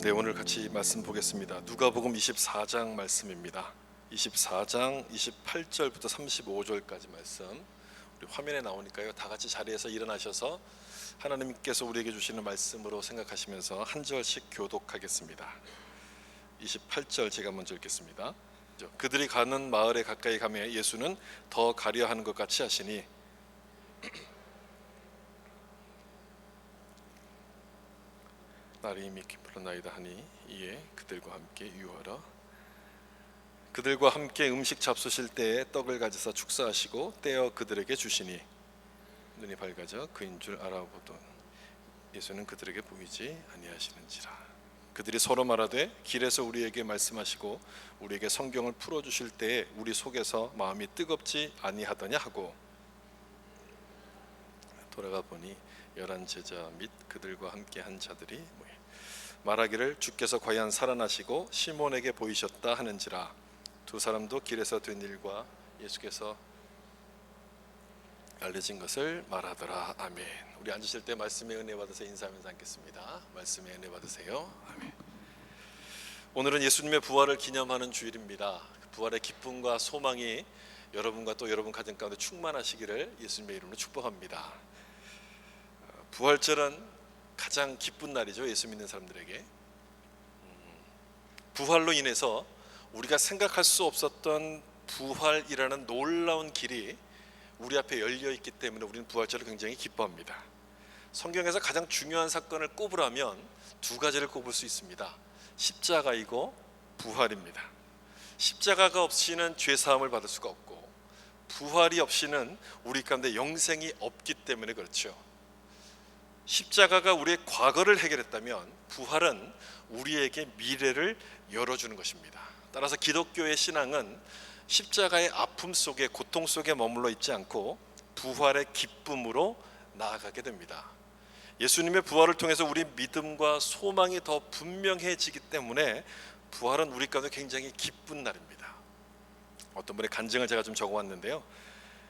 네, 오늘 같이 말씀 보겠습니다. 누가복음 24장 말씀입니다. 24장 28절부터 35절까지 말씀. 우리 화면에 나오니까요. 다 같이 자리에서 일어나셔서 하나님께서 우리에게 주시는 말씀으로 생각하시면서 한 절씩 교독하겠습니다. 28절 제가 먼저 읽겠습니다. 그들이 가는 마을에 가까이 가매 예수는 더 가려 하는 것 같이 하시니 날이 이미 깊어나이다 하니 이에 그들과 함께 유하라. 그들과 함께 음식 잡수실 때에 떡을 가지사 축사하시고 떼어 그들에게 주시니 눈이 밝아져 그인 줄 알아보던 예수는 그들에게 보이지 아니하시는지라. 그들이 서로 말하되 길에서 우리에게 말씀하시고 우리에게 성경을 풀어주실 때에 우리 속에서 마음이 뜨겁지 아니하더냐 하고 돌아가 보니 11 제자 및 그들과 함께 한 자들이 말하기를 주께서 과연 살아나시고 시몬에게 보이셨다 하는지라. 두 사람도 길에서 된 일과 예수께서 알려진 것을 말하더라. 아멘. 우리 앉으실 때 말씀의 은혜 받으세요. 인사하면서 앉겠습니다. 말씀의 은혜 받으세요. 아멘. 오늘은 예수님의 부활을 기념하는 주일입니다. 부활의 기쁨과 소망이 여러분과 또 여러분 가정 가운데 충만하시기를 예수님의 이름으로 축복합니다. 부활절은 가장 기쁜 날이죠. 예수 믿는 사람들에게. 부활로 인해서 우리가 생각할 수 없었던 부활이라는 놀라운 길이 우리 앞에 열려 있기 때문에 우리는 부활절을 굉장히 기뻐합니다. 성경에서 가장 중요한 사건을 꼽으라면 두 가지를 꼽을 수 있습니다. 십자가이고 부활입니다. 십자가가 없이는 죄 사함을 받을 수가 없고 부활이 없이는 우리 가운데 영생이 없기 때문에 그렇죠. 십자가가 우리의 과거를 해결했다면 부활은 우리에게 미래를 열어주는 것입니다. 따라서 기독교의 신앙은 십자가의 아픔 속에 고통 속에 머물러 있지 않고 부활의 기쁨으로 나아가게 됩니다. 예수님의 부활을 통해서 우리 믿음과 소망이 더 분명해지기 때문에 부활은 우리 가운데 굉장히 기쁜 날입니다. 어떤 분의 간증을 제가 좀 적어왔는데요.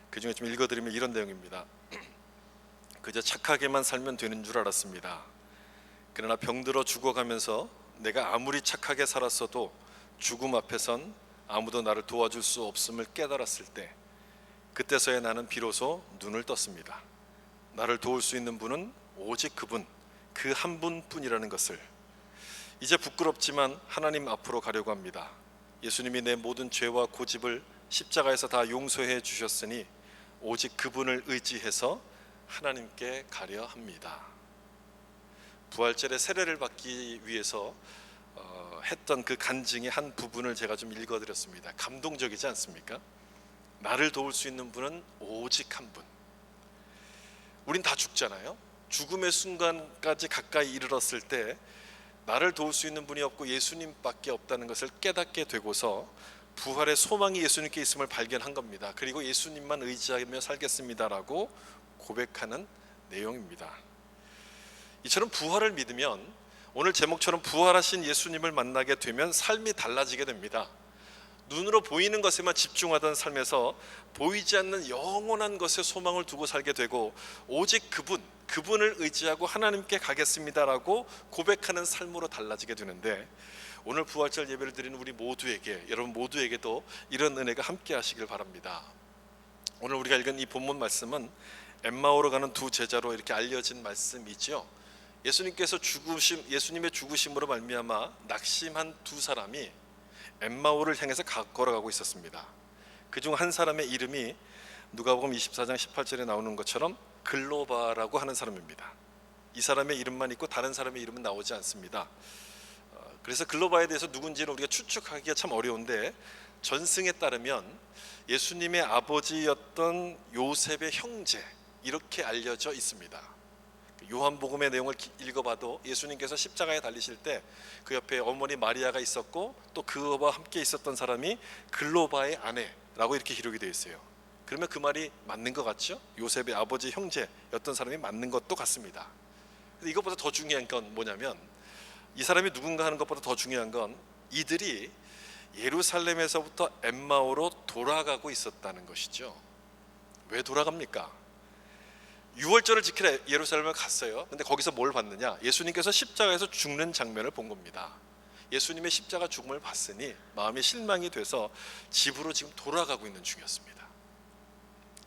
그 중에 좀 읽어드리면 이런 내용입니다. 그저 착하게만 살면 되는 줄 알았습니다. 그러나 병들어 죽어가면서 내가 아무리 착하게 살았어도 죽음 앞에선 아무도 나를 도와줄 수 없음을 깨달았을 때 그때서야 나는 비로소 눈을 떴습니다. 나를 도울 수 있는 분은 오직 그분, 그 한 분뿐이라는 것을. 이제 부끄럽지만 하나님 앞으로 가려고 합니다. 예수님이 내 모든 죄와 고집을 십자가에서 다 용서해 주셨으니 오직 그분을 의지해서 하나님께 가려 합니다. 부활절에 세례를 받기 위해서 했던 그 간증의 한 부분을 제가 좀 읽어드렸습니다. 감동적이지 않습니까? 나를 도울 수 있는 분은 오직 한 분. 우린 다 죽잖아요. 죽음의 순간까지 가까이 이르렀을 때 나를 도울 수 있는 분이 없고 예수님밖에 없다는 것을 깨닫게 되고서 부활의 소망이 예수님께 있음을 발견한 겁니다. 그리고 예수님만 의지하며 살겠습니다라고 고백하는 내용입니다. 이처럼 부활을 믿으면 오늘 제목처럼 부활하신 예수님을 만나게 되면 삶이 달라지게 됩니다. 눈으로 보이는 것에만 집중하던 삶에서 보이지 않는 영원한 것에 소망을 두고 살게 되고 오직 그분을 의지하고 하나님께 가겠습니다라고 고백하는 삶으로 달라지게 되는데 오늘 부활절 예배를 드리는 우리 모두에게, 여러분 모두에게도 이런 은혜가 함께 하시길 바랍니다. 오늘 우리가 읽은 이 본문 말씀은 엠마오로 가는 두 제자로 이렇게 알려진 말씀이죠. 예수님의 죽으심으로 말미암아 낙심한 두 사람이 엠마오를 향해서 걸어가고 있었습니다. 그중 한 사람의 이름이 누가복음 24장 18절에 나오는 것처럼 글로바라고 하는 사람입니다. 이 사람의 이름만 있고 다른 사람의 이름은 나오지 않습니다. 그래서 글로바에 대해서 누군지는 우리가 추측하기가 참 어려운데 전승에 따르면 예수님의 아버지였던 요셉의 형제 이렇게 알려져 있습니다. 요한복음의 내용을 읽어봐도 예수님께서 십자가에 달리실 때 그 옆에 어머니 마리아가 있었고 또 그와 함께 있었던 사람이 글로바의 아내라고 이렇게 기록이 되어 있어요. 그러면 그 말이 맞는 것 같죠? 요셉의 아버지 형제였던 사람이 맞는 것도 같습니다. 근데 이것보다 더 중요한 건 뭐냐면 이 사람이 누군가 하는 것보다 더 중요한 건 이들이 예루살렘에서부터 엠마오로 돌아가고 있었다는 것이죠. 왜 돌아갑니까? 유월절을 지키러 예루살렘을 갔어요. 근데 거기서 뭘 봤느냐? 예수님께서 십자가에서 죽는 장면을 본 겁니다. 예수님의 십자가 죽음을 봤으니 마음이 실망이 돼서 집으로 지금 돌아가고 있는 중이었습니다.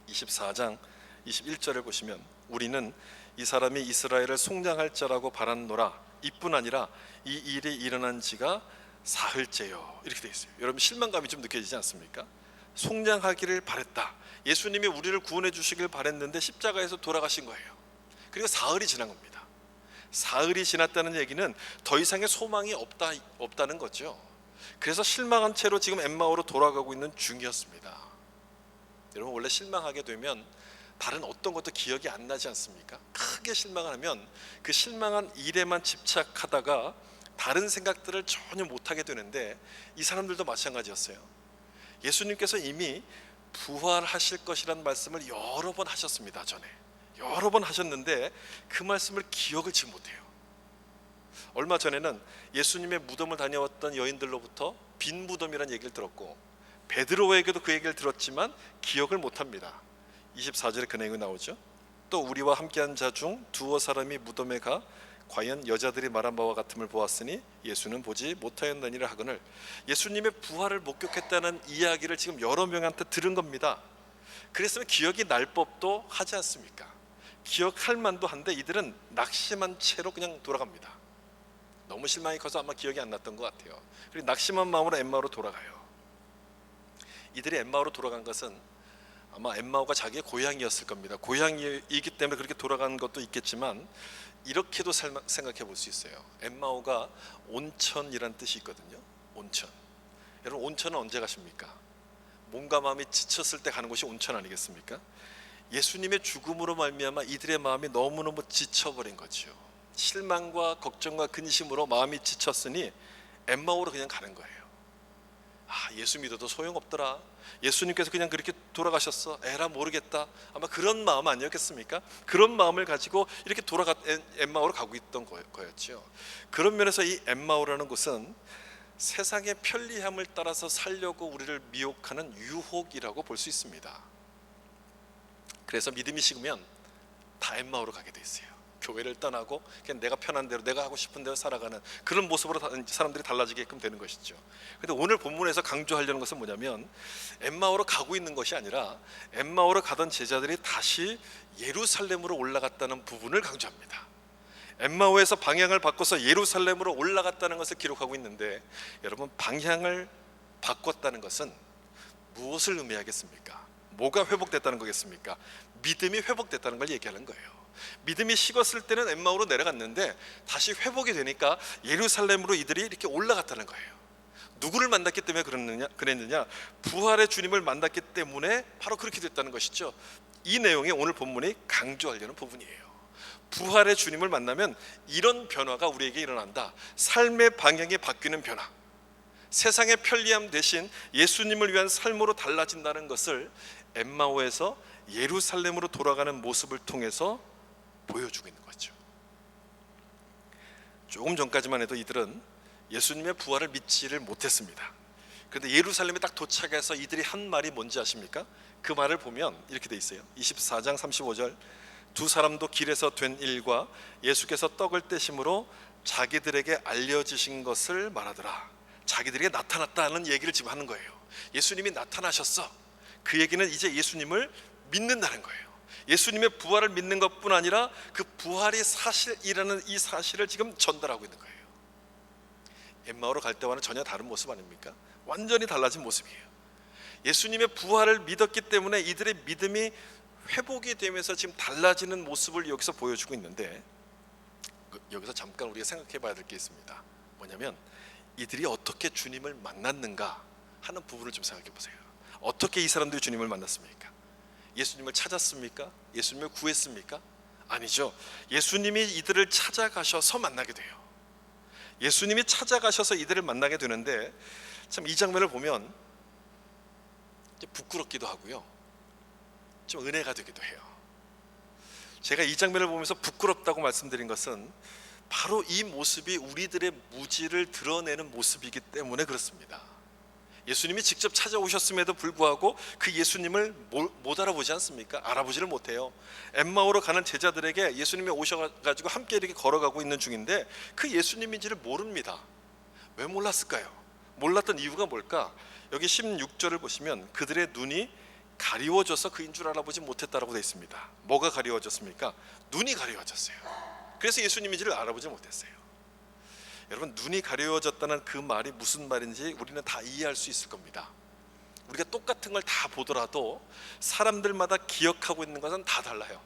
24장 21절을 보시면 우리는 이 사람이 이스라엘을 속량할 자라고 바랐노라. 이뿐 아니라 이 일이 일어난 지가 사흘째요. 이렇게 되어 있어요. 여러분 실망감이 좀 느껴지지 않습니까? 속량하기를 바랬다. 예수님이 우리를 구원해 주시길 바랬는데 십자가에서 돌아가신 거예요. 그리고 사흘이 지난 겁니다. 사흘이 지났다는 얘기는 더 이상의 소망이 없다는 거죠. 그래서 실망한 채로 지금 엠마오로 돌아가고 있는 중이었습니다. 여러분 원래 실망하게 되면 다른 어떤 것도 기억이 안 나지 않습니까? 크게 실망을 하면 그 실망한 일에만 집착하다가 다른 생각들을 전혀 못하게 되는데 이 사람들도 마찬가지였어요. 예수님께서 이미 부활하실 것이라는 말씀을 여러 번 하셨습니다. 전에 여러 번 하셨는데 그 말씀을 기억을 지금 못해요. 얼마 전에는 예수님의 무덤을 다녀왔던 여인들로부터 빈 무덤이라는 얘기를 들었고 베드로에게도 그 얘기를 들었지만 기억을 못합니다. 24절에 그 내용이 나오죠. 또 우리와 함께한 자 중 두어 사람이 무덤에 가 과연 여자들이 말한 바와 같음을 보았으니 예수는 보지 못하였느니라 하거늘, 예수님의 부활을 목격했다는 이야기를 지금 여러 명한테 들은 겁니다. 그랬으면 기억이 날 법도 하지 않습니까? 기억할 만도 한데 이들은 낙심한 채로 그냥 돌아갑니다. 너무 실망이 커서 아마 기억이 안 났던 것 같아요. 그리고 낙심한 마음으로 엠마오로 돌아가요. 이들이 엠마오로 돌아간 것은 아마 엠마오가 자기의 고향이었을 겁니다. 고향이기 때문에 그렇게 돌아간 것도 있겠지만 이렇게도 생각해 볼 수 있어요. 엠마오가 온천이란 뜻이 있거든요. 온천. 여러분 온천은 언제 가십니까? 몸과 마음이 지쳤을 때 가는 곳이 온천 아니겠습니까? 예수님의 죽음으로 말미암아 이들의 마음이 너무너무 지쳐버린 거죠. 실망과 걱정과 근심으로 마음이 지쳤으니 엠마오로 그냥 가는 거예요. 예수 믿어도 소용없더라. 예수님께서 그냥 그렇게 돌아가셨어. 에라 모르겠다. 아마 그런 마음 아니었겠습니까? 그런 마음을 가지고 이렇게 엠마오로 가고 있던 거였죠. 그런 면에서 이 엠마오라는 곳은 세상의 편리함을 따라서 살려고 우리를 미혹하는 유혹이라고 볼 수 있습니다. 그래서 믿음이 식으면 다 엠마오로 가게 돼 있어요. 교회를 떠나고 그냥 내가 편한 대로 내가 하고 싶은 대로 살아가는 그런 모습으로 사람들이 달라지게끔 되는 것이죠. 그런데 오늘 본문에서 강조하려는 것은 뭐냐면 엠마오로 가고 있는 것이 아니라 엠마오로 가던 제자들이 다시 예루살렘으로 올라갔다는 부분을 강조합니다. 엠마오에서 방향을 바꿔서 예루살렘으로 올라갔다는 것을 기록하고 있는데, 여러분 방향을 바꿨다는 것은 무엇을 의미하겠습니까? 뭐가 회복됐다는 거겠습니까? 믿음이 회복됐다는 걸 얘기하는 거예요. 믿음이 식었을 때는 엠마오로 내려갔는데 다시 회복이 되니까 예루살렘으로 이들이 이렇게 올라갔다는 거예요. 누구를 만났기 때문에 그랬느냐? 부활의 주님을 만났기 때문에 바로 그렇게 됐다는 것이죠. 이 내용이 오늘 본문이 강조하려는 부분이에요. 부활의 주님을 만나면 이런 변화가 우리에게 일어난다. 삶의 방향이 바뀌는 변화, 세상의 편리함 대신 예수님을 위한 삶으로 달라진다는 것을 엠마오에서 예루살렘으로 돌아가는 모습을 통해서 보여주고 있는 거죠. 조금 전까지만 해도 이들은 예수님의 부활을 믿지를 못했습니다. 그런데 예루살렘에 딱 도착해서 이들이 한 말이 뭔지 아십니까? 그 말을 보면 이렇게 돼 있어요. 24장 35절, 두 사람도 길에서 된 일과 예수께서 떡을 떼심으로 자기들에게 알려지신 것을 말하더라. 자기들에게 나타났다는 얘기를 지금 하는 거예요. 예수님이 나타나셨어. 그 얘기는 이제 예수님을 믿는다는 거예요. 예수님의 부활을 믿는 것뿐 아니라 그 부활이 사실이라는 이 사실을 지금 전달하고 있는 거예요. 엠마오로 갈 때와는 전혀 다른 모습 아닙니까? 완전히 달라진 모습이에요. 예수님의 부활을 믿었기 때문에 이들의 믿음이 회복이 되면서 지금 달라지는 모습을 여기서 보여주고 있는데, 여기서 잠깐 우리가 생각해 봐야 될 게 있습니다. 뭐냐면 이들이 어떻게 주님을 만났는가 하는 부분을 좀 생각해 보세요. 어떻게 이 사람들이 주님을 만났습니까? 예수님을 찾았습니까? 예수님을 구했습니까? 아니죠. 예수님이 이들을 찾아가셔서 만나게 돼요. 예수님이 찾아가셔서 이들을 만나게 되는데, 참 이 장면을 보면 부끄럽기도 하고요, 좀 은혜가 되기도 해요. 제가 이 장면을 보면서 부끄럽다고 말씀드린 것은 바로 이 모습이 우리들의 무지를 드러내는 모습이기 때문에 그렇습니다. 예수님이 직접 찾아오셨음에도 불구하고 그 예수님을 못 알아보지 않습니까? 알아보지를 못해요. 엠마오로 가는 제자들에게 예수님이 오셔가지고 함께 이렇게 걸어가고 있는 중인데 그 예수님인지를 모릅니다. 왜 몰랐을까요? 몰랐던 이유가 뭘까? 여기 16절을 보시면 그들의 눈이 가리워져서 그인 줄 알아보지 못했다라고 되어 있습니다. 뭐가 가리워졌습니까? 눈이 가리워졌어요. 그래서 예수님인지를 알아보지 못했어요. 여러분, 눈이 가려워졌다는 그 말이 무슨 말인지 우리는 다 이해할 수 있을 겁니다. 우리가 똑같은 걸 다 보더라도 사람들마다 기억하고 있는 것은 다 달라요.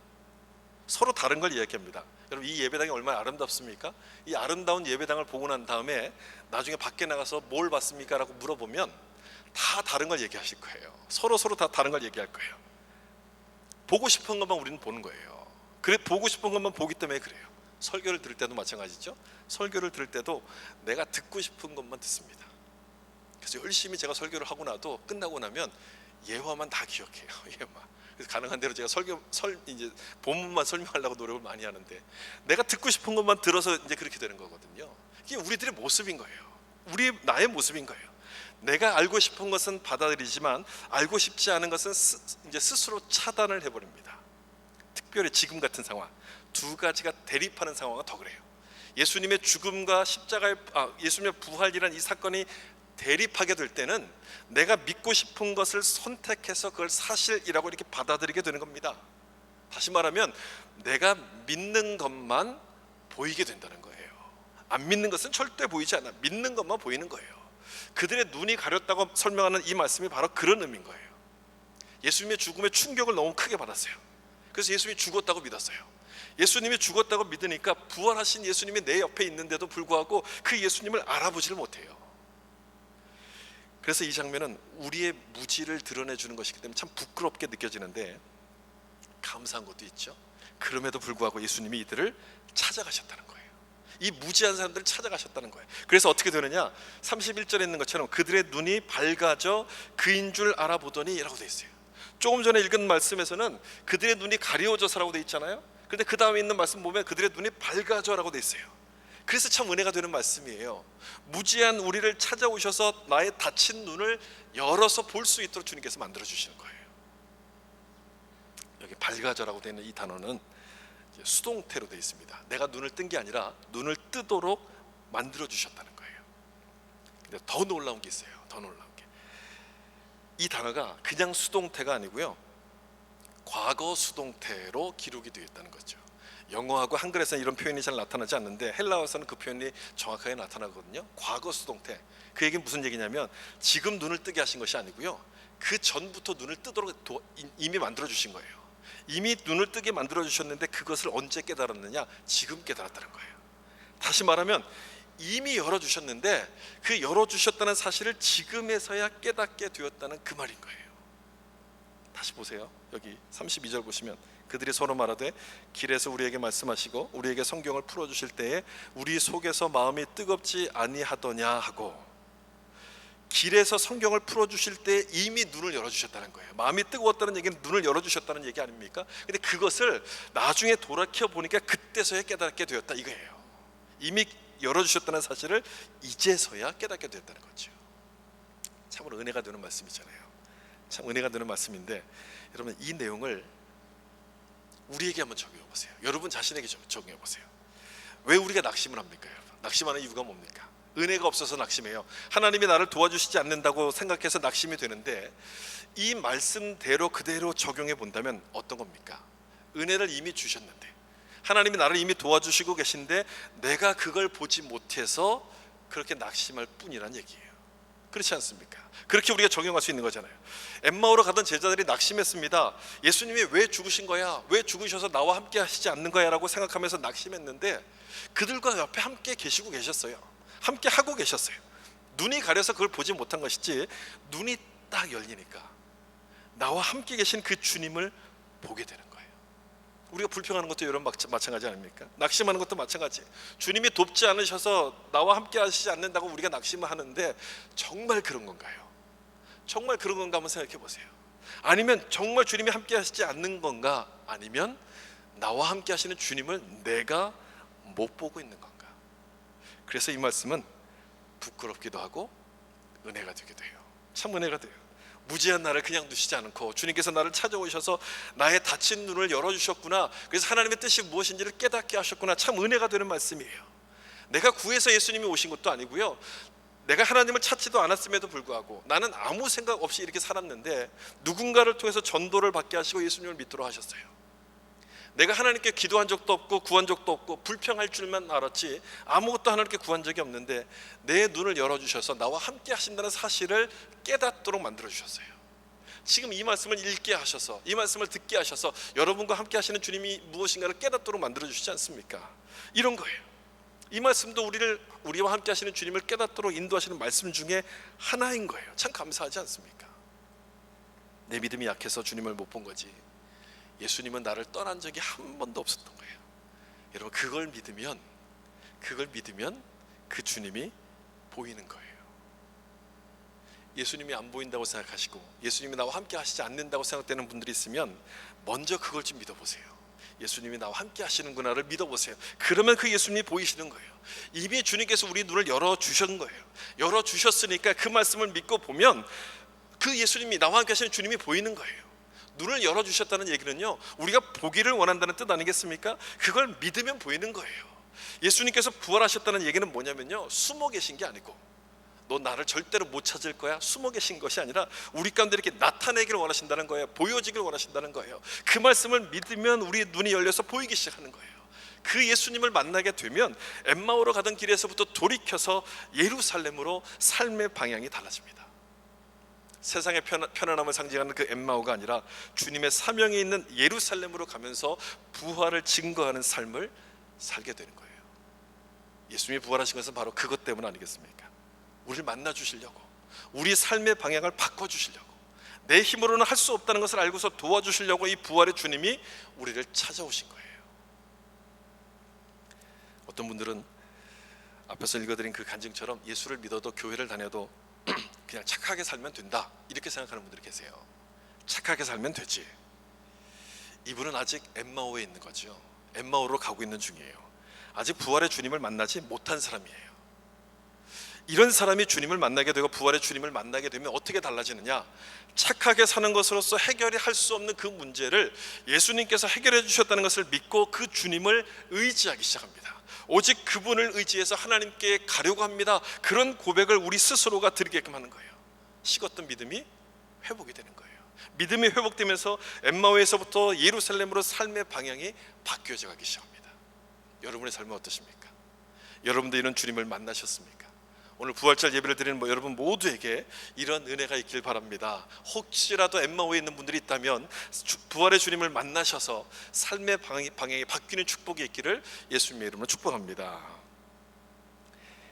서로 다른 걸 이야기합니다. 여러분, 이 예배당이 얼마나 아름답습니까? 이 아름다운 예배당을 보고 난 다음에 나중에 밖에 나가서 뭘 봤습니까? 라고 물어보면 다 다른 걸 얘기하실 거예요. 서로 다 다른 걸 얘기할 거예요. 보고 싶은 것만 우리는 보는 거예요. 그래, 보고 싶은 것만 보기 때문에 그래요. 설교를 들을 때도 마찬가지죠. 설교를 들을 때도 내가 듣고 싶은 것만 듣습니다. 그래서 열심히 제가 설교를 하고 나도 끝나고 나면 예화만 다 기억해요. 예화. 그래서 가능한 대로 제가 이제 본문만 설명하려고 노력을 많이 하는데 내가 듣고 싶은 것만 들어서 이제 그렇게 되는 거거든요. 이게 우리들의 모습인 거예요. 나의 모습인 거예요. 내가 알고 싶은 것은 받아들이지만 알고 싶지 않은 것은 이제 스스로 차단을 해버립니다. 특별히 지금 같은 상황, 두 가지가 대립하는 상황은 더 그래요. 예수님의 죽음과 예수님의 부활이라는 이 사건이 대립하게 될 때는 내가 믿고 싶은 것을 선택해서 그걸 사실이라고 이렇게 받아들이게 되는 겁니다. 다시 말하면 내가 믿는 것만 보이게 된다는 거예요. 안 믿는 것은 절대 보이지 않아. 믿는 것만 보이는 거예요. 그들의 눈이 가렸다고 설명하는 이 말씀이 바로 그런 의미인 거예요. 예수님의 죽음의 충격을 너무 크게 받았어요. 그래서 예수님이 죽었다고 믿었어요. 예수님이 죽었다고 믿으니까 부활하신 예수님이 내 옆에 있는데도 불구하고 그 예수님을 알아보지를 못해요. 그래서 이 장면은 우리의 무지를 드러내주는 것이기 때문에 참 부끄럽게 느껴지는데 감사한 것도 있죠. 그럼에도 불구하고 예수님이 이들을 찾아가셨다는 거예요. 이 무지한 사람들을 찾아가셨다는 거예요. 그래서 어떻게 되느냐, 31절에 있는 것처럼 그들의 눈이 밝아져 그인 줄 알아보더니 라고 되어 있어요. 조금 전에 읽은 말씀에서는 그들의 눈이 가리워져서라고 되어 있잖아요. 그런데 그 다음에 있는 말씀 보면 그들의 눈이 밝아져라고 되어 있어요. 그래서 참 은혜가 되는 말씀이에요. 무지한 우리를 찾아오셔서 나의 닫힌 눈을 열어서 볼 수 있도록 주님께서 만들어 주시는 거예요. 여기 밝아져라고 되어 있는 이 단어는 수동태로 되어 있습니다. 내가 눈을 뜬 게 아니라 눈을 뜨도록 만들어 주셨다는 거예요. 근데 더 놀라운 게 있어요. 더 놀라운 게, 이 단어가 그냥 수동태가 아니고요, 과거 수동태로 기록이 되어 있다는 거죠. 영어하고 한글에서는 이런 표현이 잘 나타나지 않는데 헬라어에서는 그 표현이 정확하게 나타나거든요. 과거 수동태. 그 얘기는 무슨 얘기냐면 지금 눈을 뜨게 하신 것이 아니고요, 그 전부터 눈을 뜨도록 이미 만들어 주신 거예요. 이미 눈을 뜨게 만들어 주셨는데 그것을 언제 깨달았느냐? 지금 깨달았다는 거예요. 다시 말하면 이미 열어주셨는데 그 열어주셨다는 사실을 지금에서야 깨닫게 되었다는 그 말인 거예요. 다시 보세요. 여기 32절 보시면 그들이 서로 말하되 길에서 우리에게 말씀하시고 우리에게 성경을 풀어주실 때에 우리 속에서 마음이 뜨겁지 아니하더냐 하고, 길에서 성경을 풀어주실 때 이미 눈을 열어주셨다는 거예요. 마음이 뜨거웠다는 얘기는 눈을 열어주셨다는 얘기 아닙니까? 근데 그것을 나중에 돌이켜 보니까 그때서야 깨닫게 되었다 이거예요. 이미 열어주셨다는 사실을 이제서야 깨닫게 되었다는 거죠. 참으로 은혜가 되는 말씀이잖아요. 참 은혜가 되는 말씀인데, 여러분 이 내용을 우리에게 한번 적용해 보세요. 여러분 자신에게 적용해 보세요. 왜 우리가 낙심을 합니까? 여러분, 낙심하는 이유가 뭡니까? 은혜가 없어서 낙심해요. 하나님이 나를 도와주시지 않는다고 생각해서 낙심이 되는데, 이 말씀대로 그대로 적용해 본다면 어떤 겁니까? 은혜를 이미 주셨는데, 하나님이 나를 이미 도와주시고 계신데 내가 그걸 보지 못해서 그렇게 낙심할 뿐이란 얘기예요. 그렇지 않습니까? 그렇게 우리가 적용할 수 있는 거잖아요. 엠마오로 가던 제자들이 낙심했습니다. 예수님이 왜 죽으신 거야? 왜 죽으셔서 나와 함께 하시지 않는 거야? 라고 생각하면서 낙심했는데 그들과 옆에 함께 계시고 계셨어요. 함께 하고 계셨어요. 눈이 가려서 그걸 보지 못한 것이지, 눈이 딱 열리니까 나와 함께 계신 그 주님을 보게 되는 거예요. 우리가 불평하는 것도 여러분 마찬가지 아닙니까? 낙심하는 것도 마찬가지. 주님이 돕지 않으셔서 나와 함께 하시지 않는다고 우리가 낙심을 하는데 정말 그런 건가요? 정말 그런 건가 한번 생각해 보세요. 아니면 정말 주님이 함께 하시지 않는 건가? 아니면 나와 함께 하시는 주님을 내가 못 보고 있는 건가? 그래서 이 말씀은 부끄럽기도 하고 은혜가 되기도 해요. 참 은혜가 돼요. 무지한 나를 그냥 두시지 않고 주님께서 나를 찾아오셔서 나의 닫힌 눈을 열어주셨구나, 그래서 하나님의 뜻이 무엇인지를 깨닫게 하셨구나. 참 은혜가 되는 말씀이에요. 내가 구해서 예수님이 오신 것도 아니고요, 내가 하나님을 찾지도 않았음에도 불구하고 나는 아무 생각 없이 이렇게 살았는데 누군가를 통해서 전도를 받게 하시고 예수님을 믿도록 하셨어요. 내가 하나님께 기도한 적도 없고 구한 적도 없고 불평할 줄만 알았지 아무것도 하나님께 구한 적이 없는데 내 눈을 열어주셔서 나와 함께 하신다는 사실을 깨닫도록 만들어주셨어요. 지금 이 말씀을 읽게 하셔서, 이 말씀을 듣게 하셔서 여러분과 함께 하시는 주님이 무엇인가를 깨닫도록 만들어주시지 않습니까? 이런 거예요. 이 말씀도 우리와 함께 하시는 주님을 깨닫도록 인도하시는 말씀 중에 하나인 거예요. 참 감사하지 않습니까? 내 믿음이 약해서 주님을 못 본 거지 예수님은 나를 떠난 적이 한 번도 없었던 거예요. 여러분, 그걸 믿으면 그 주님이 보이는 거예요. 예수님이 안 보인다고 생각하시고 예수님이 나와 함께 하시지 않는다고 생각되는 분들이 있으면 먼저 그걸 좀 믿어보세요. 예수님이 나와 함께 하시는구나를 믿어보세요. 그러면 그 예수님이 보이시는 거예요. 이미 주님께서 우리 눈을 열어주신 거예요. 열어주셨으니까 그 말씀을 믿고 보면 그 예수님이, 나와 함께 하시는 주님이 보이는 거예요. 눈을 열어주셨다는 얘기는요, 우리가 보기를 원한다는 뜻 아니겠습니까? 그걸 믿으면 보이는 거예요. 예수님께서 부활하셨다는 얘기는 뭐냐면요, 숨어 계신 게 아니고 너 나를 절대로 못 찾을 거야 숨어 계신 것이 아니라 우리 가운데 이렇게 나타내기를 원하신다는 거예요. 보여지기를 원하신다는 거예요. 그 말씀을 믿으면 우리 눈이 열려서 보이기 시작하는 거예요. 그 예수님을 만나게 되면 엠마오로 가던 길에서부터 돌이켜서 예루살렘으로 삶의 방향이 달라집니다. 세상의 편안함을 상징하는 그 엠마오가 아니라 주님의 사명이 있는 예루살렘으로 가면서 부활을 증거하는 삶을 살게 되는 거예요. 예수님이 부활하신 것은 바로 그것 때문 아니겠습니까? 우리를 만나 주시려고, 우리 삶의 방향을 바꿔 주시려고, 내 힘으로는 할 수 없다는 것을 알고서 도와주시려고 이 부활의 주님이 우리를 찾아오신 거예요. 어떤 분들은 앞에서 읽어드린 그 간증처럼 예수를 믿어도 교회를 다녀도 그냥 착하게 살면 된다 이렇게 생각하는 분들이 계세요. 착하게 살면 되지. 이분은 아직 엠마오에 있는 거죠. 엠마오로 가고 있는 중이에요. 아직 부활의 주님을 만나지 못한 사람이에요. 이런 사람이 주님을 만나게 되고 부활의 주님을 만나게 되면 어떻게 달라지느냐, 착하게 사는 것으로서 해결이 할 수 없는 그 문제를 예수님께서 해결해 주셨다는 것을 믿고 그 주님을 의지하기 시작합니다. 오직 그분을 의지해서 하나님께 가려고 합니다. 그런 고백을 우리 스스로가 드리게끔 하는 거예요. 식었던 믿음이 회복이 되는 거예요. 믿음이 회복되면서 엠마오에서부터 예루살렘으로 삶의 방향이 바뀌어져 가기 시작합니다. 여러분의 삶은 어떠십니까? 여러분도 이런 주님을 만나셨습니까? 오늘 부활절 예배를 드리는 여러분 모두에게 이런 은혜가 있길 바랍니다. 혹시라도 엠마오에 있는 분들이 있다면 부활의 주님을 만나셔서 삶의 방향이 바뀌는 축복이 있기를 예수님의 이름으로 축복합니다.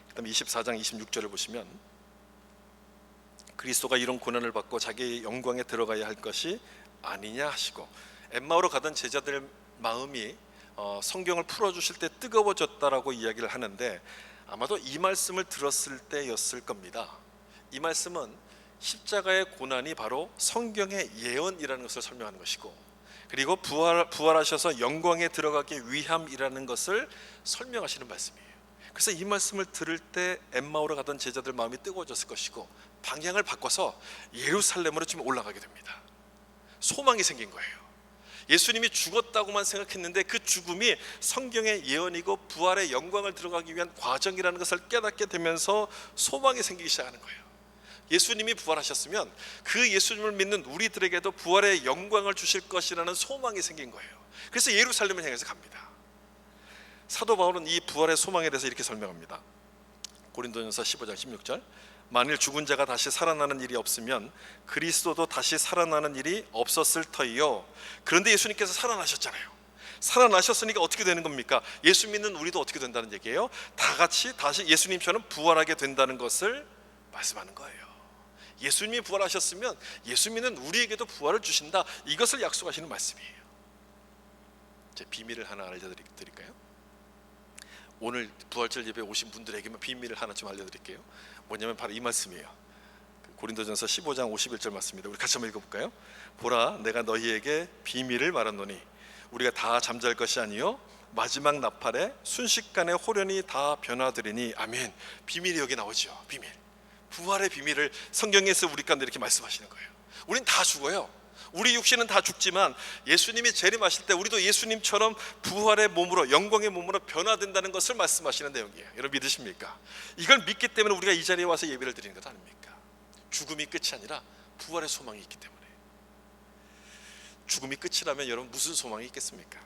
그다음 24장 26절을 보시면 그리스도가 이런 고난을 받고 자기의 영광에 들어가야 할 것이 아니냐 하시고, 엠마오로 가던 제자들 마음이 성경을 풀어주실 때 뜨거워졌다라고 이야기를 하는데 아마도 이 말씀을 들었을 때였을 겁니다. 이 말씀은 십자가의 고난이 바로 성경의 예언이라는 것을 설명하는 것이고, 그리고 부활하셔서 영광에 들어가기 위함이라는 것을 설명하시는 말씀이에요. 그래서 이 말씀을 들을 때 엠마오로 가던 제자들 마음이 뜨거워졌을 것이고 방향을 바꿔서 예루살렘으로 지금 올라가게 됩니다. 소망이 생긴 거예요. 예수님이 죽었다고만 생각했는데 그 죽음이 성경의 예언이고 부활의 영광을 들어가기 위한 과정이라는 것을 깨닫게 되면서 소망이 생기기 시작하는 거예요. 예수님이 부활하셨으면 그 예수님을 믿는 우리들에게도 부활의 영광을 주실 것이라는 소망이 생긴 거예요. 그래서 예루살렘을 향해서 갑니다. 사도 바울은 이 부활의 소망에 대해서 이렇게 설명합니다. 고린도전서 15장 16절, 만일 죽은 자가 다시 살아나는 일이 없으면 그리스도도 다시 살아나는 일이 없었을 터이요. 그런데 예수님께서 살아나셨잖아요. 살아나셨으니까 어떻게 되는 겁니까? 예수 믿는 우리도 어떻게 된다는 얘기예요? 다 같이 다시 예수님처럼 부활하게 된다는 것을 말씀하는 거예요. 예수님이 부활하셨으면 예수 믿는 우리에게도 부활을 주신다, 이것을 약속하시는 말씀이에요. 제 비밀을 하나 알려드릴까요? 오늘 부활절 예배에 오신 분들에게만 비밀을 하나 좀 알려드릴게요. 뭐냐면 바로 이 말씀이에요. 고린도전서 15장 51절 말씀입니다. 우리 같이 한번 읽어볼까요? 보라, 내가 너희에게 비밀을 말하노니 우리가 다 잠잘 것이 아니요 마지막 나팔에 순식간에 호련히 다 변화되리니. 아멘. 비밀이 여기 나오죠. 비밀. 부활의 비밀을 성경에서 우리 가운데 이렇게 말씀하시는 거예요. 우린 다 죽어요. 우리 육신은 다 죽지만 예수님이 재림하실 때 우리도 예수님처럼 부활의 몸으로, 영광의 몸으로 변화된다는 것을 말씀하시는 내용이에요. 여러분 믿으십니까? 이걸 믿기 때문에 우리가 이 자리에 와서 예배를 드리는 것 아닙니까? 죽음이 끝이 아니라 부활의 소망이 있기 때문에. 죽음이 끝이라면 여러분 무슨 소망이 있겠습니까?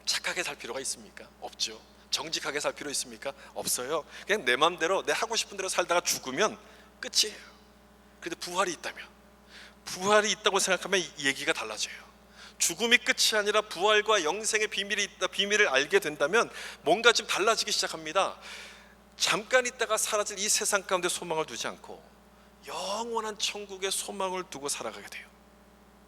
착하게 살 필요가 있습니까? 없죠. 정직하게 살 필요 있습니까? 없어요. 그냥 내 마음대로, 내 하고 싶은 대로 살다가 죽으면 끝이에요. 그런데 부활이 있다면, 부활이 있다고 생각하면 얘기가 달라져요. 죽음이 끝이 아니라 부활과 영생의 비밀이 있다, 비밀을 알게 된다면 뭔가 좀 달라지기 시작합니다. 잠깐 있다가 사라질 이 세상 가운데 소망을 두지 않고 영원한 천국의 소망을 두고 살아가게 돼요.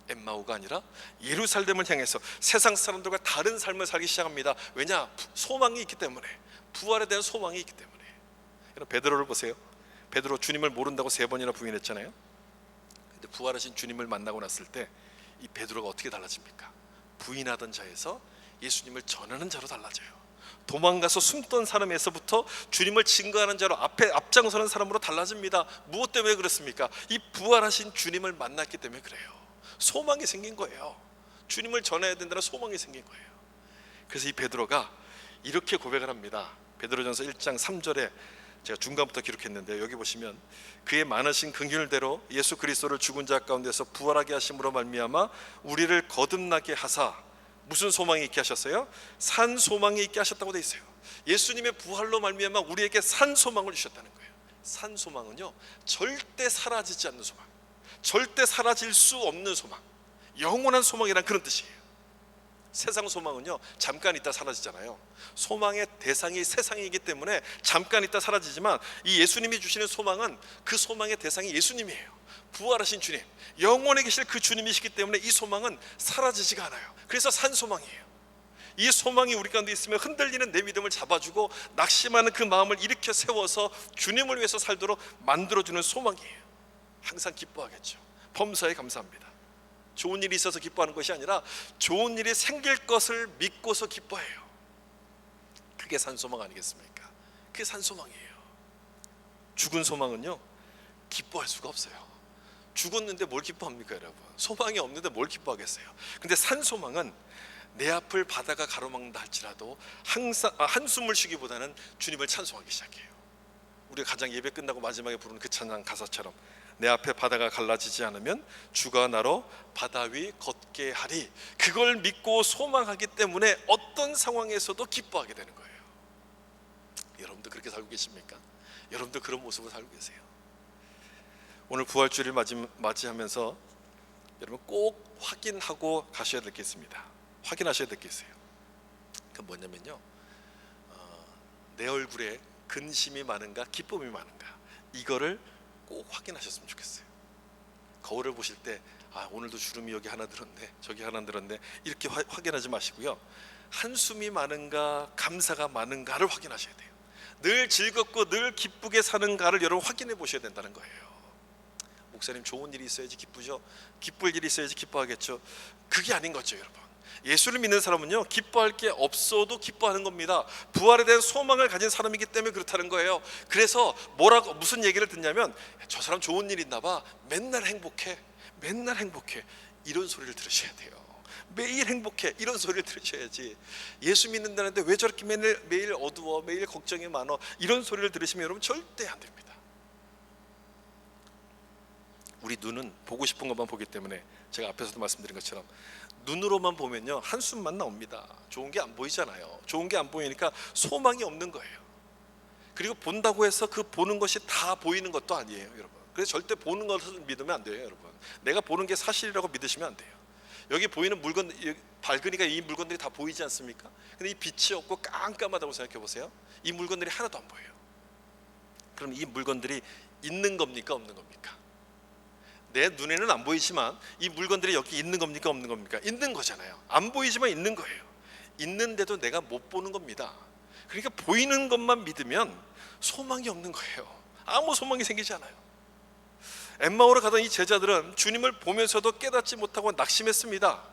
엠마오가 아니라 예루살렘을 향해서 세상 사람들과 다른 삶을 살기 시작합니다. 왜냐? 소망이 있기 때문에, 부활에 대한 소망이 있기 때문에. 여러분 베드로를 보세요. 베드로 주님을 모른다고 3번이나 부인했잖아요. 근데 부활하신 주님을 만나고 났을 때 이 베드로가 어떻게 달라집니까? 부인하던 자에서 예수님을 전하는 자로 달라져요. 도망가서 숨던 사람에서부터 주님을 증거하는 자로 앞장서는 사람으로 달라집니다. 무엇 때문에 그렇습니까? 이 부활하신 주님을 만났기 때문에 그래요. 소망이 생긴 거예요. 주님을 전해야 된다는 소망이 생긴 거예요. 그래서 이 베드로가 이렇게 고백을 합니다. 베드로전서 1장 3절에 제가 중간부터 기록했는데, 여기 보시면 그의 많으신 긍휼대로 예수 그리스도를 죽은 자 가운데서 부활하게 하심으로 말미암아 우리를 거듭나게 하사, 무슨 소망이 있게 하셨어요? 산 소망이 있게 하셨다고 돼 있어요. 예수님의 부활로 말미암아 우리에게 산 소망을 주셨다는 거예요. 산 소망은요, 절대 사라지지 않는 소망, 절대 사라질 수 없는 소망, 영원한 소망이란 그런 뜻이에요. 세상 소망은요, 잠깐 있다 사라지잖아요. 소망의 대상이 세상이기 때문에 잠깐 있다 사라지지만 이 예수님이 주시는 소망은 그 소망의 대상이 예수님이에요. 부활하신 주님, 영원에 계실 그 주님이시기 때문에 이 소망은 사라지지가 않아요. 그래서 산 소망이에요. 이 소망이 우리 가운데 있으면 흔들리는 내 믿음을 잡아주고 낙심하는 그 마음을 일으켜 세워서 주님을 위해서 살도록 만들어주는 소망이에요. 항상 기뻐하겠죠. 범사에 감사합니다. 좋은 일이 있어서 기뻐하는 것이 아니라 좋은 일이 생길 것을 믿고서 기뻐해요. 그게 산소망 아니겠습니까? 그게 산소망이에요. 죽은 소망은요, 기뻐할 수가 없어요. 죽었는데 뭘 기뻐합니까 여러분? 소망이 없는데 뭘 기뻐하겠어요? 근데 산소망은 내 앞을 바다가 가로막는다 할지라도 항상 한숨을 쉬기보다는 주님을 찬송하기 시작해요. 우리가 가장 예배 끝나고 마지막에 부르는 그 찬양 가사처럼, 내 앞에 바다가 갈라지지 않으면 주가 나로 바다 위 걷게 하리. 그걸 믿고 소망하기 때문에 어떤 상황에서도 기뻐하게 되는 거예요. 여러분도 그렇게 살고 계십니까? 여러분도 그런 모습으로 살고 계세요? 오늘 부활주일을 맞이하면서 여러분 꼭 확인하고 가셔야 될 게 있습니다. 확인하셔야 될 게 있어요. 그 뭐냐면요, 내 얼굴에 근심이 많은가 기쁨이 많은가, 이거를 꼭 확인하셨으면 좋겠어요. 거울을 보실 때 오늘도 주름이 여기 하나 들었네, 저기 하나 들었네, 이렇게 확인하지 마시고요, 한숨이 많은가 감사가 많은가를 확인하셔야 돼요. 늘 즐겁고 늘 기쁘게 사는가를 여러분 확인해 보셔야 된다는 거예요. 목사님, 좋은 일이 있어야지 기쁘죠, 기쁠 일이 있어야지 기뻐하겠죠. 그게 아닌 거죠 여러분. 예수를 믿는 사람은요, 기뻐할 게 없어도 기뻐하는 겁니다. 부활에 대한 소망을 가진 사람이기 때문에 그렇다는 거예요. 그래서 무슨 얘기를 듣냐면, 저 사람 좋은 일 있나 봐, 맨날 행복해, 맨날 행복해, 이런 소리를 들으셔야 돼요. 매일 행복해, 이런 소리를 들으셔야지. 예수 믿는다는데 왜 저렇게 매일 어두워, 매일 걱정이 많어, 이런 소리를 들으시면 여러분 절대 안 됩니다. 우리 눈은 보고 싶은 것만 보기 때문에, 제가 앞에서도 말씀드린 것처럼 눈으로만 보면요 한숨만 나옵니다. 좋은 게 안 보이잖아요. 좋은 게 안 보이니까 소망이 없는 거예요. 그리고 본다고 해서 그 보는 것이 다 보이는 것도 아니에요 여러분. 그래서 절대 보는 것을 믿으면 안 돼요 여러분. 내가 보는 게 사실이라고 믿으시면 안 돼요. 여기 보이는 물건, 밝으니까 이 물건들이 다 보이지 않습니까? 근데 이 빛이 없고 깜깜하다고 생각해 보세요. 이 물건들이 하나도 안 보여요. 그럼 이 물건들이 있는 겁니까 없는 겁니까? 내 눈에는 안 보이지만 이 물건들이 여기 있는 겁니까 없는 겁니까? 있는 거잖아요. 안 보이지만 있는 거예요. 있는데도 내가 못 보는 겁니다. 그러니까 보이는 것만 믿으면 소망이 없는 거예요. 아무 소망이 생기지 않아요. 엠마오로 가던 이 제자들은 주님을 보면서도 깨닫지 못하고 낙심했습니다.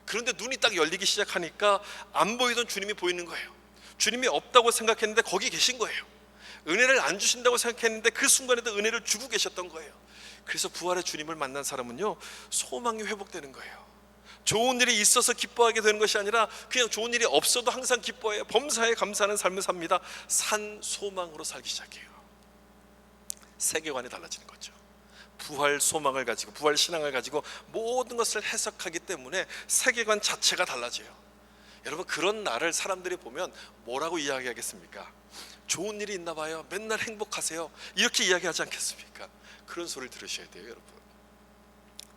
그런데 눈이 딱 열리기 시작하니까 안 보이던 주님이 보이는 거예요. 주님이 없다고 생각했는데 거기 계신 거예요. 은혜를 안 주신다고 생각했는데 그 순간에도 은혜를 주고 계셨던 거예요. 그래서 부활의 주님을 만난 사람은요, 소망이 회복되는 거예요. 좋은 일이 있어서 기뻐하게 되는 것이 아니라 그냥 좋은 일이 없어도 항상 기뻐해요. 범사에 감사하는 삶을 삽니다. 산 소망으로 살기 시작해요. 세계관이 달라지는 거죠. 부활 소망을 가지고, 부활 신앙을 가지고 모든 것을 해석하기 때문에 세계관 자체가 달라져요. 여러분, 그런 나를 사람들이 보면 뭐라고 이야기하겠습니까? 좋은 일이 있나 봐요, 맨날 행복하세요, 이렇게 이야기하지 않겠습니까? 그런 소리를 들으셔야 돼요. 여러분,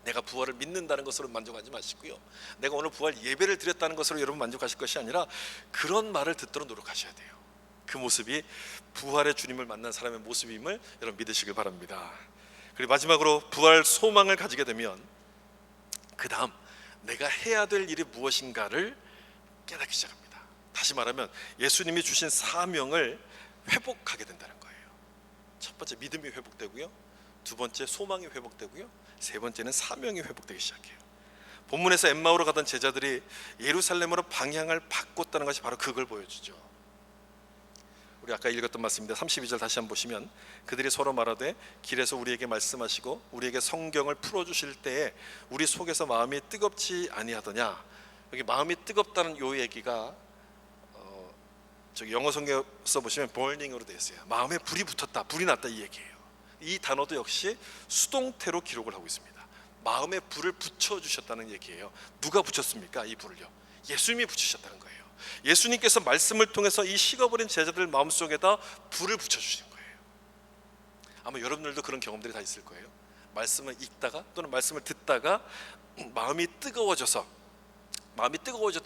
내가 부활을 믿는다는 것으로 만족하지 마시고요, 내가 오늘 부활 예배를 드렸다는 것으로 여러분 만족하실 것이 아니라 그런 말을 듣도록 노력하셔야 돼요. 그 모습이 부활의 주님을 만난 사람의 모습임을 여러분 믿으시길 바랍니다. 그리고 마지막으로 부활 소망을 가지게 되면 그 다음 내가 해야 될 일이 무엇인가를 깨닫기 시작합니다. 다시 말하면 예수님이 주신 사명을 회복하게 된다는 거예요. 첫 번째 믿음이 회복되고요, 두 번째 소망이 회복되고요, 세 번째는 사명이 회복되기 시작해요. 본문에서 엠마오로 가던 제자들이 예루살렘으로 방향을 바꿨다는 것이 바로 그걸 보여주죠. 우리 아까 읽었던 말씀입니다. 32절 다시 한번 보시면, 그들이 서로 말하되 길에서 우리에게 말씀하시고 우리에게 성경을 풀어주실 때에 우리 속에서 마음이 뜨겁지 아니하더냐. 여기 마음이 뜨겁다는 요 얘기가 저기 영어 성경 써보시면 burning으로 되어 있어요. 마음에 불이 붙었다, 불이 났다, 이 얘기예요. 이 단어도 역시 수동태로 기록을 하고 있습니다. 마음에 불을 붙여주셨다는 얘기예요. 누가 붙였습니까? 이 불을요, 예수님이 붙이셨다는 거예요. 예수님께서 말씀을 통해서 이 식어버린 제자들 마음속에다 불을 붙여주신 거예요. 아마 여러분들도 그런 경험들이 다 있을 거예요. 말씀을 읽다가 또는 말씀을 듣다가 마음이 뜨거워졌던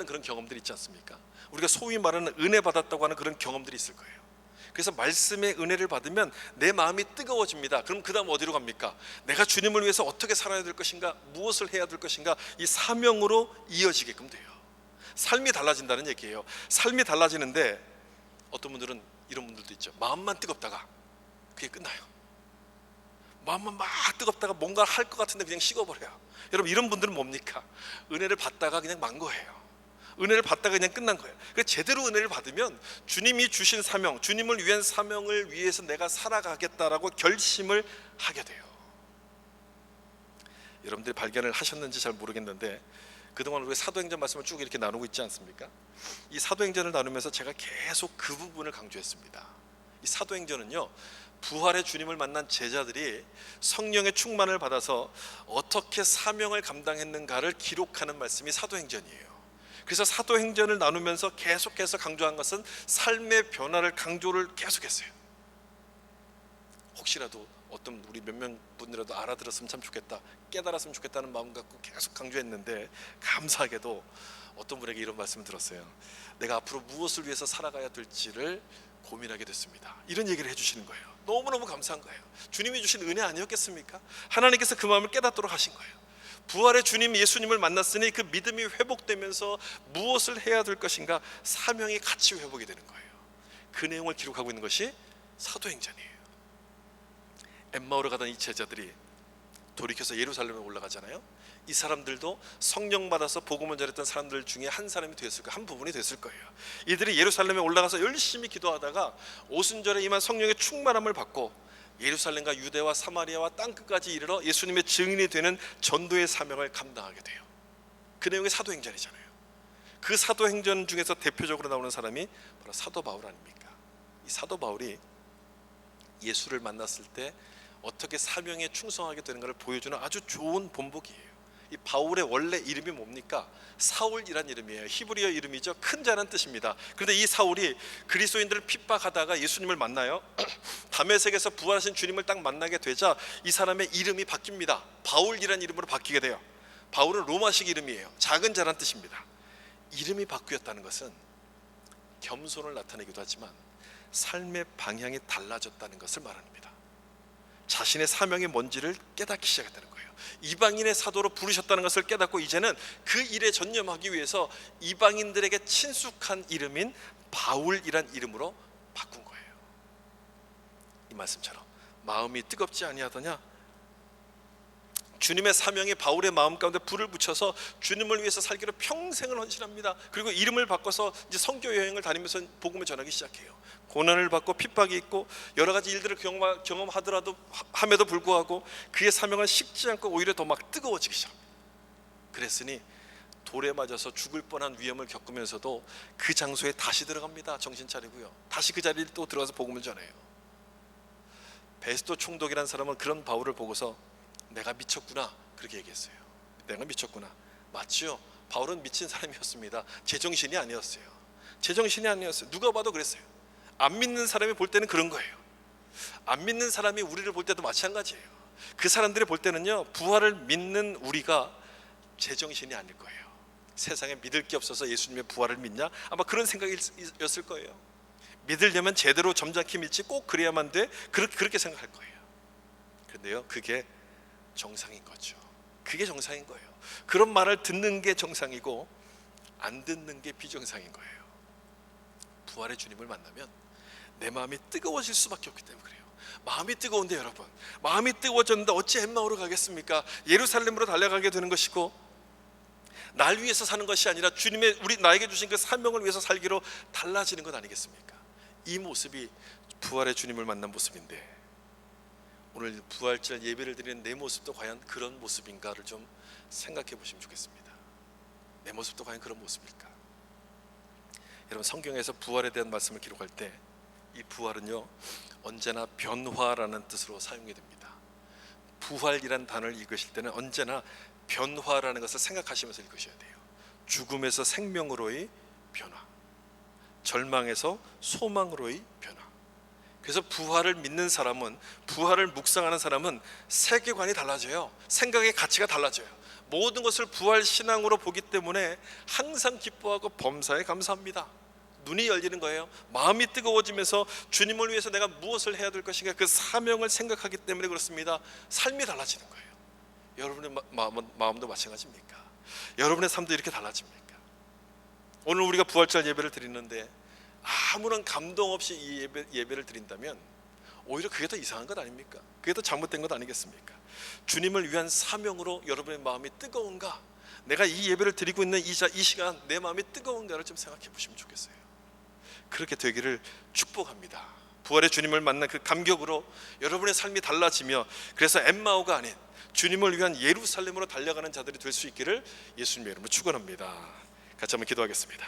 그런 경험들이 있지 않습니까? 우리가 소위 말하는 은혜 받았다고 하는 그런 경험들이 있을 거예요. 그래서 말씀의 은혜를 받으면 내 마음이 뜨거워집니다. 그럼 그 다음 어디로 갑니까? 내가 주님을 위해서 어떻게 살아야 될 것인가, 무엇을 해야 될 것인가, 이 사명으로 이어지게끔 돼요. 삶이 달라진다는 얘기예요. 삶이 달라지는데 어떤 분들은 이런 분들도 있죠. 마음만 뜨겁다가 그게 끝나요. 마음만 막 뜨겁다가 뭔가 할 것 같은데 그냥 식어버려요. 여러분, 이런 분들은 뭡니까? 은혜를 받다가 그냥 만 거예요. 은혜를 받다가 그냥 끝난 거예요. 그래서 제대로 은혜를 받으면 주님이 주신 사명, 주님을 위한 사명을 위해서 내가 살아가겠다라고 결심을 하게 돼요. 여러분들이 발견을 하셨는지 잘 모르겠는데 그동안 우리가 사도행전 말씀을 쭉 이렇게 나누고 있지 않습니까? 이 사도행전을 나누면서 제가 계속 그 부분을 강조했습니다. 이 사도행전은요, 부활의 주님을 만난 제자들이 성령의 충만을 받아서 어떻게 사명을 감당했는가를 기록하는 말씀이 사도행전이에요. 그래서 사도행전을 나누면서 계속해서 강조한 것은 삶의 변화를 강조를 계속했어요. 혹시라도 어떤 우리 몇 명 분이라도 알아들었으면 참 좋겠다, 깨달았으면 좋겠다는 마음 갖고 계속 강조했는데, 감사하게도 어떤 분에게 이런 말씀을 들었어요. 내가 앞으로 무엇을 위해서 살아가야 될지를 고민하게 됐습니다, 이런 얘기를 해주시는 거예요. 너무너무 감사한 거예요. 주님이 주신 은혜 아니었겠습니까? 하나님께서 그 마음을 깨닫도록 하신 거예요. 부활의 주님 예수님을 만났으니 그 믿음이 회복되면서 무엇을 해야 될 것인가, 사명이 같이 회복이 되는 거예요. 그 내용을 기록하고 있는 것이 사도행전이에요. 엠마오로 가던 이 제자들이 돌이켜서 예루살렘에 올라가잖아요. 이 사람들도 성령 받아서 복음을 전했던 사람들 중에 한 사람이 됐을 거예요. 한 부분이 됐을 거예요. 이들이 예루살렘에 올라가서 열심히 기도하다가 오순절에 임한 성령의 충만함을 받고 예루살렘과 유대와 사마리아와 땅끝까지 이르러 예수님의 증인이 되는 전도의 사명을 감당하게 돼요. 그 내용이 사도행전이잖아요. 그 사도행전 중에서 대표적으로 나오는 사람이 바로 사도 바울 아닙니까? 이 사도 바울이 예수를 만났을 때 어떻게 사명에 충성하게 되는가를 보여주는 아주 좋은 본보기예요. 이 바울의 원래 이름이 뭡니까? 사울이란 이름이에요. 히브리어 이름이죠. 큰 자란 뜻입니다. 그런데 이 사울이 그리스도인들을 핍박하다가 예수님을 만나요. 다메섹에서 부활하신 주님을 딱 만나게 되자 이 사람의 이름이 바뀝니다. 바울이란 이름으로 바뀌게 돼요. 바울은 로마식 이름이에요. 작은 자란 뜻입니다. 이름이 바뀌었다는 것은 겸손을 나타내기도 하지만 삶의 방향이 달라졌다는 것을 말합니다. 자신의 사명이 뭔지를 깨닫기 시작했다는 거예요. 이방인의 사도로 부르셨다는 것을 깨닫고 이제는 그 일에 전념하기 위해서 이방인들에게 친숙한 이름인 바울이란 이름으로 바꾼 거예요. 이 말씀처럼 마음이 뜨겁지 아니하더냐, 주님의 사명이 바울의 마음 가운데 불을 붙여서 주님을 위해서 살기로 평생을 헌신합니다. 그리고 이름을 바꿔서 이제 선교 여행을 다니면서 복음을 전하기 시작해요. 고난을 받고 핍박이 있고 여러 가지 일들을 경험하더라도 함에도 불구하고 그의 사명은 식지 않고 오히려 더 막 뜨거워지기 시작합니다. 그랬으니 돌에 맞아서 죽을 뻔한 위험을 겪으면서도 그 장소에 다시 들어갑니다. 정신 차리고요. 다시 그 자리에 또 들어가서 복음을 전해요. 베스토 총독이라는 사람은 그런 바울을 보고서 내가 미쳤구나 그렇게 얘기했어요. 내가 미쳤구나. 맞죠? 바울은 미친 사람이었습니다. 제정신이 아니었어요. 제정신이 아니었어요. 누가 봐도 그랬어요. 안 믿는 사람이 볼 때는 그런 거예요. 안 믿는 사람이 우리를 볼 때도 마찬가지예요. 그 사람들이 볼 때는요, 부활을 믿는 우리가 제정신이 아닐 거예요. 세상에 믿을 게 없어서 예수님의 부활을 믿냐? 아마 그런 생각이었을 거예요. 믿으려면 제대로 점잖게 믿지 꼭 그래야만 돼, 그렇게 생각할 거예요. 그런데요, 그게 정상인 거죠. 그게 정상인 거예요. 그런 말을 듣는 게 정상이고 안 듣는 게 비정상인 거예요. 부활의 주님을 만나면 내 마음이 뜨거워질 수밖에 없기 때문에 그래요. 마음이 뜨거운데 여러분, 마음이 뜨거워졌는데 어찌 엠마오로 가겠습니까? 예루살렘으로 달려가게 되는 것이고, 날 위해서 사는 것이 아니라 주님의 나에게 주신 그 사명을 위해서 살기로 달라지는 것 아니겠습니까? 이 모습이 부활의 주님을 만난 모습인데, 오늘 부활절 예배를 드리는 내 모습도 과연 그런 모습인가를 좀 생각해 보시면 좋겠습니다. 내 모습도 과연 그런 모습일까? 여러분, 성경에서 부활에 대한 말씀을 기록할 때 이 부활은요, 언제나 변화라는 뜻으로 사용이 됩니다. 부활이란 단어를 읽으실 때는 언제나 변화라는 것을 생각하시면서 읽으셔야 돼요. 죽음에서 생명으로의 변화, 절망에서 소망으로의 변화. 그래서 부활을 믿는 사람은, 부활을 묵상하는 사람은 세계관이 달라져요. 생각의 가치가 달라져요. 모든 것을 부활 신앙으로 보기 때문에 항상 기뻐하고 범사에 감사합니다. 눈이 열리는 거예요. 마음이 뜨거워지면서 주님을 위해서 내가 무엇을 해야 될 것인가, 그 사명을 생각하기 때문에 그렇습니다. 삶이 달라지는 거예요. 여러분의 마음도 마찬가지입니까? 여러분의 삶도 이렇게 달라집니까? 오늘 우리가 부활절 예배를 드리는데 아무런 감동 없이 이 예배를 드린다면 오히려 그게 더 이상한 것 아닙니까? 그게 더 잘못된 것 아니겠습니까? 주님을 위한 사명으로 여러분의 마음이 뜨거운가? 내가 이 예배를 드리고 있는 이 시간 내 마음이 뜨거운가를 좀 생각해 보시면 좋겠어요. 그렇게 되기를 축복합니다. 부활의 주님을 만난 그 감격으로 여러분의 삶이 달라지며, 그래서 엠마오가 아닌 주님을 위한 예루살렘으로 달려가는 자들이 될 수 있기를 예수님의 이름으로 축원합니다. 같이 한번 기도하겠습니다.